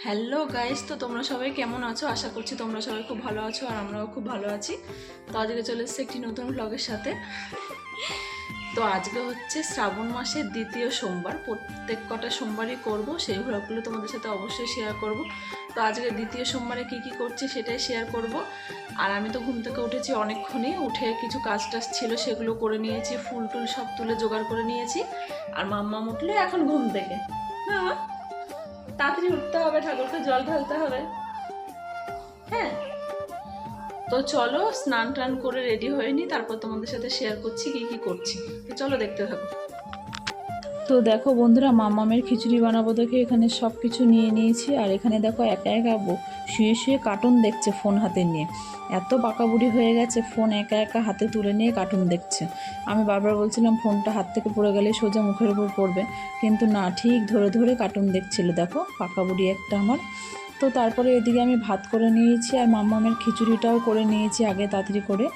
Hello guys, তো তোমরা সবাই কেমন আছো? আশা করছি তোমরা সবাই খুব ভালো আছো আর আমরাও খুব ভালো আছি। তো আজকে চলে এসেছি একটি নতুন ব্লগের সাথে। তো আজকে হচ্ছে শ্রাবণ মাসের দ্বিতীয় সোমবার। প্রত্যেক কটা সোমবারই করব, সেই ব্লগগুলো তোমাদের সাথে অবশ্যই শেয়ার করব। তো আজকে দ্বিতীয় সোমবারে কি কি করছি সেটাই শেয়ার করব। আর আমি তো ঘুম থেকে উঠেছি অনেকক্ষণই, উঠে কিছু কাজ টাজ ছিল সেগুলো করে নিয়েছি, ফুল টুল সব তুলে জোগাড় করে নিয়েছি। আর মাম্মা উঠলে এখন ঘুম থেকে, না তাড়াতাড়ি উঠতে হবে, ঠাকুরকে জল ঢালতে হবে। হ্যাঁ, তো চলো স্নান টান করে রেডি হয়ে নি, তারপর তোমাদের সাথে শেয়ার করছি কি কি করছি। তো চলো দেখতে থাকো। তো দেখো বন্ধুরা, মামামের খিচুড়ি বানাবো দেখে এখানে সব কিছু নিয়ে নিয়েছি। আর এখানে দেখো একা একা শুয়ে শুয়ে কার্টুন দেখছে ফোন হাতে নিয়ে। এত বাঁকাবুড়ি হয়ে গেছে, ফোন একা একা হাতে তুলে নিয়ে কার্টুন দেখছে। আমি বারবার বলছিলাম ফোনটা হাত থেকে পড়ে গেলে সোজা মুখের উপর পড়বে, কিন্তু না, ঠিক ধরে ধরে কার্টুন দেখছিল। দেখো বাঁকাবুড়ি একটা আমার। তো তারপরে এদিকে আমি ভাত করে নিয়েছি আর মামামের খিচুড়িটাও করে নিয়েছি আগে তাড়াতাড়ি করে।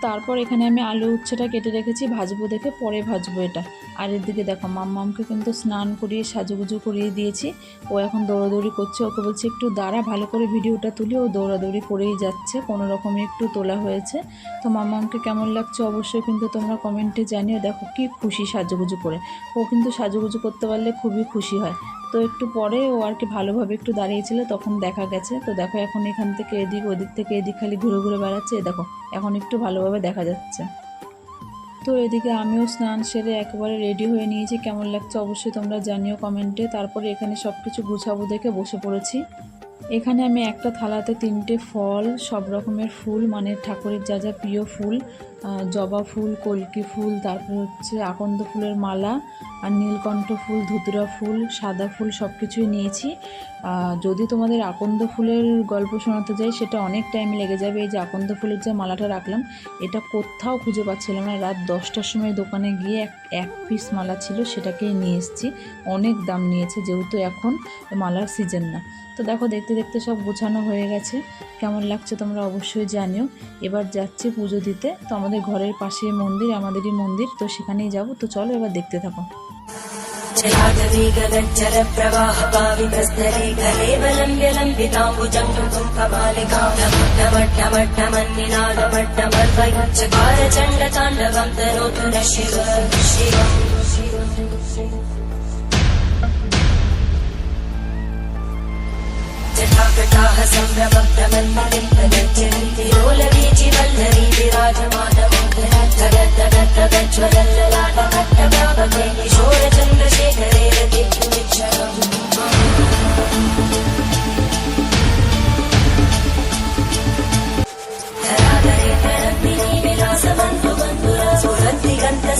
তারপর এখানে আমি আলু উচ্ছেটা কেটে রেখেছি, ভাজবো দেখে পরে ভাজবো এটা। আর এদিকে দেখো মাম্মামকে কিন্তু স্নান করিয়ে সাজুগুজু করিয়ে দিয়েছি। ও এখন দৌড়াদৌড়ি করছে, ওকে বলছি একটু দাঁড়া ভালো করে ভিডিওটা তুলি। ও দৌড়াদৌড়ি করেই যাচ্ছে, কোনো রকমই একটু তোলা হয়েছে। তো মাম্মামকে কেমন লাগছে অবশ্যই কিন্তু তোমরা কমেন্টে জানিও। দেখো কি খুশি সাজুগুজু করে, ও কিন্তু সাজুগুজু করতে পারলে খুবই খুশি হয়। তো একটু পরে ও আর কি ভালোভাবে একটু দাঁড়িয়েছিল, তখন দেখা গেছে। তো দেখো এখন এখান থেকে এদিক, ওদিক থেকে এদিক খালি ঘুরে ঘুরে বেড়াচ্ছে। দেখো এখন একটু ভালোভাবে দেখা যাচ্ছে। তো এদিকে আমিও স্নান সেরে একেবারে রেডি হয়ে নিয়েছি, কেমন লাগছে অবশ্যই তোমরা জানিও কমেন্টে। তারপরে এখানে সব কিছু গুছাবো দেখে বসে পড়েছি। এখানে আমি একটা থালাতে 3টে ফল, সব রকমের ফুল, মানে ঠাকুরের যা যা প্রিয় ফুল, জবা ফুল, কলকি ফুল, তারপর হচ্ছে আকন্দ ফুলের মালা, আর নীলকণ্ঠ ফুল, ধুতুরা ফুল, সাদা ফুল, সব কিছুই নিয়েছি। যদি তোমাদের আকন্দ ফুলের গল্প শোনাতে যাই সেটা অনেক টাইম লেগে যাবে। এই যে আকন্দ ফুলের যে মালাটা রাখলাম, এটা কোথাও খুঁজে পাচ্ছিলাম না। রাত 10টার সময় দোকানে গিয়ে এক পিস মালা ছিল, সেটাকেই নিয়ে এসেছি। অনেক দাম নিয়েছে, যেহেতু এখন মালার সিজন না। তো দেখো দেখতে দেখতে সব গোছানো হয়ে গেছে, কেমন লাগছে তোমরা অবশ্যই জানিও। এবার যাচ্ছি পুজো দিতে। তো আমাদের ঘরের পাশে মন্দির, আমাদেরই মন্দির, তো সেখানেই যাব। তো চলো এবার দেখতে থাকো।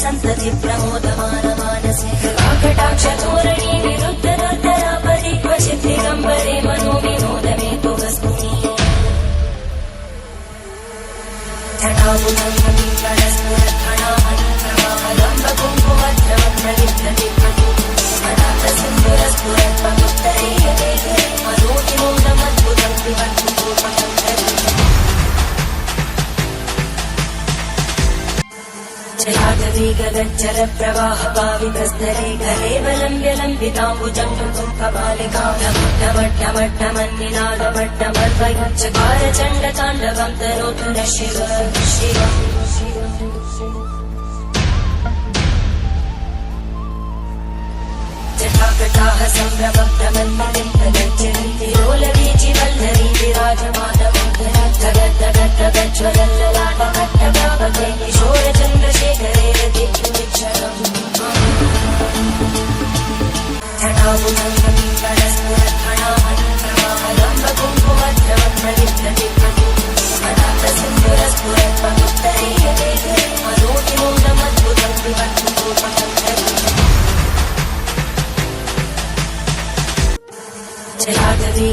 संतति प्रमोदमान मानसे कटाक्ष धोरणी विरुद्ध दुर्धरापरि क्वचित् दिगम्बरे मनो विनोदमे तु वस्तुनि गगज्जर प्रवाह पावितस्तरे कलेवलम्ब्य लम्बिताम्बुजं कपालिकामट्टमट्टमट्टमन्निनादमट्टमद्वयच्चकार चण्डताण्डवं तरोतु न शिव शिव जटाकटाः सम्भ्रमप्रमन्मलिं तगज्जन्ति लोलवीचि वल्लरी विराजमानमोहनज्जगज्जगज्ज्वलल्ललाटकट्टव्यापके किशोरचन्द्रशेखरे रतिक्षुमिच्छरम्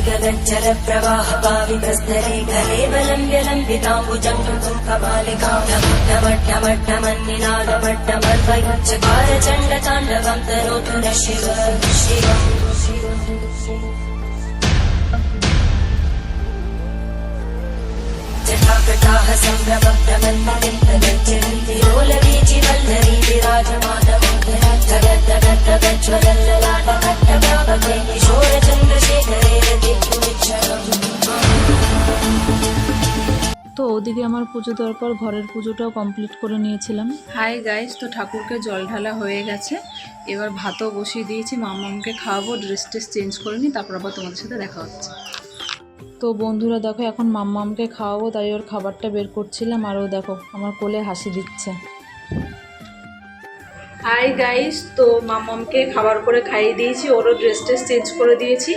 गगज्जर प्रवाह पावितस्तरे कलेवलम्ब्य लम्बिताम्बुजं कपालिकामट्टमट्टमट्टमन्निनादमट्टमद्वयच्चकार चण्डताण्डवं तरोतु न शिव शिव जटाकटाः सम्भ्रमप्रमन्मलिं तगज्जन्ति लोलवीचि वल्लरी विराजमानमोहनज्जगज्जगज्ज्वलल्ललाटकट्टव्यापके किशोरचन्द्रशेखरे ওদিকে আমার পুজো দেওয়ার পর ঘরের পুজোটাও কমপ্লিট করে নিয়েছিলাম। হাই গাইস, তো ঠাকুরকে জল ঢালা হয়ে গেছে, এবার ভাতও বসিয়ে দিয়েছি, মামামকে খাওয়াবো, ড্রেস ট্রেস চেঞ্জ করে নিই, তারপর আবার তোমাদের সাথে দেখা হচ্ছে। তো বন্ধুরা দেখো, এখন মাম্মামকে খাওয়াবো, তাই ওর খাবারটা বের করছিলাম, আর ও দেখো আমার কোলে হাসি দিচ্ছে। হাই গাইস, তো মাম্মামকে খাবার করে খাইয়ে দিয়েছি, ওরও ড্রেস ট্রেস চেঞ্জ করে দিয়েছি।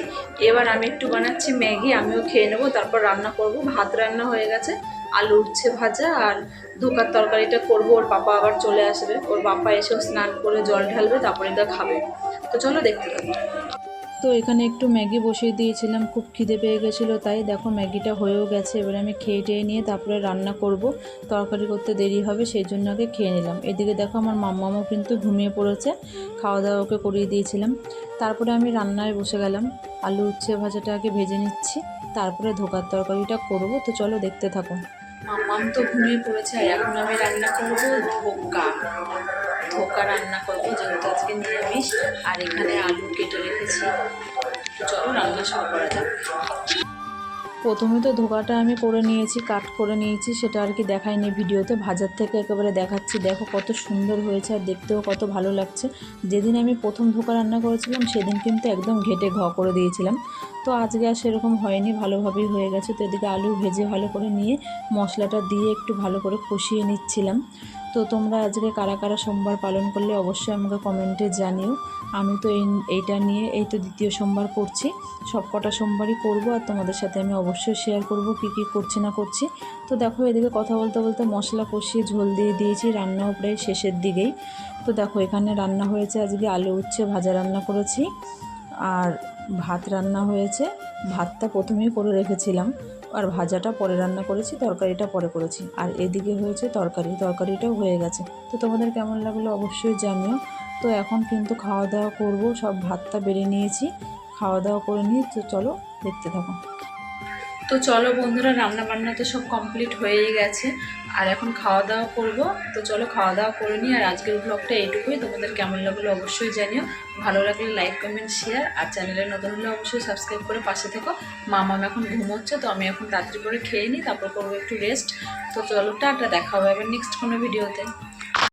এবার আমি একটু বানাচ্ছি ম্যাগি, আমিও খেয়ে নেবো, তারপর রান্না করব। ভাত রান্না হয়ে গেছে, আলু উচ্ছে ভাজা আর ধোকার তরকারিটা করবো। ওর পাপা আবার চলে আসবে, ওর পাপা এসেও স্নান করে জল ঢালবে, তারপরে এটা খাবে। তো চলো দেখতে থাকো। তো এখানে একটু ম্যাগি বসিয়ে দিয়েছিলাম, খুব খিদে পেয়ে গেছিলো, তাই দেখো ম্যাগিটা হয়েও গেছে। এবারে আমি খেয়ে টেয়ে নিয়ে তারপরে রান্না করব, তরকারি করতে দেরি হবে, সেই জন্য আগে খেয়ে নিলাম। এদিকে দেখো আমার মাম্মামও কিন্তু ঘুমিয়ে পড়েছে, খাওয়া দাওয়া ওকে করিয়ে দিয়েছিলাম। তারপরে আমি রান্নায় বসে গেলাম, আলু উচ্ছে ভাজাটা আগে ভেজে নিচ্ছি, তারপরে ধোকার তরকারিটা করব। তো চলো দেখতে থাকো। মাম্মাম তো ঘুমিয়ে পড়েছে, আর এখন আমি রান্না করব ধোকা রান্না করবো, যেহেতু আজকে নিরামিষ। আর এখানে আলু কেটে রেখেছি, চলো রান্না শুরু করা যাক। প্রথমে তো ধোকাটা আমি করে নিয়েছি, কাট করে নিয়েছি, সেটা আর কি দেখাইনি ভিডিওতে, ভাজার থেকে একেবারে দেখাচ্ছি। দেখো কত সুন্দর হয়েছে, আর দেখতেও কত ভালো লাগছে। যেদিন আমি প্রথম ধোকা রান্না করেছিলাম সেদিন কিন্তু একদম ঘেটে ঘ করে দিয়েছিলাম, তো আজকে আর সেরকম হয়নি, ভালোভাবেই হয়ে গেছে। তো এদিকে আলু ভেজে ভালো করে নিয়ে মশলাটা দিয়ে একটু ভালো করে কষিয়ে নিচ্ছিলাম। তো তোমরা আজকে কারা কারা সোমবার পালন করলে অবশ্যই আমাকে কমেন্টে জানিও। আমি তো এইটা নিয়ে এই তো দ্বিতীয় সোমবার করছি, সব কটা সোমবারই করবো, আর তোমাদের সাথে আমি অবশ্যই শেয়ার করব কী কী করছি না করছি। তো দেখো এদিকে কথা বলতে বলতে মশলা কষিয়ে ঝোল দিয়ে দিয়েছি, রান্নাও প্রায় শেষের দিকেই। তো দেখো এখানে রান্না হয়েছে, আজকে আলু উচ্ছে ভাজা রান্না করেছি, আর ভাত রান্না হয়েছে। ভাতটা প্রথমেই করে রেখেছিলাম, আর ভাজাটা পরে রান্না করেছি, তরকারিটা পরে করেছি। আর এদিকে হয়েছে তরকারিটাও হয়ে গেছে। তো তোমাদের কেমন লাগলো অবশ্যই জানিও। তো এখন কিন্তু খাওয়া দাওয়া করব, সব ভাতটা বেড়ে নিয়েছি, খাওয়া দাওয়া করে নিয়ে তো চলো দেখতে থাকো। তো চলো বন্ধুরা, রান্না বান্না তো সব কমপ্লিট হয়েই গেছে, আর এখন খাওয়া দাওয়া করব। তো চলো খাওয়া দাওয়া করে নিই, আর আজকের ব্লগটা এইটুকুই। তোমাদের কেমন লাগলো অবশ্যই জানিও, ভালো লাগলে লাইক কমেন্ট শেয়ার, আর চ্যানেলে নতুন হলে অবশ্যই সাবস্ক্রাইব করে পাশে থেকো। মামাম এখন ঘুমোচ্ছে, তো আমি এখন রাত্রি করে খেয়ে নিই, তারপর করবো একটু রেস্ট। তো চলো টাটা, দেখা হবে এবার নেক্সট কোনো ভিডিওতে।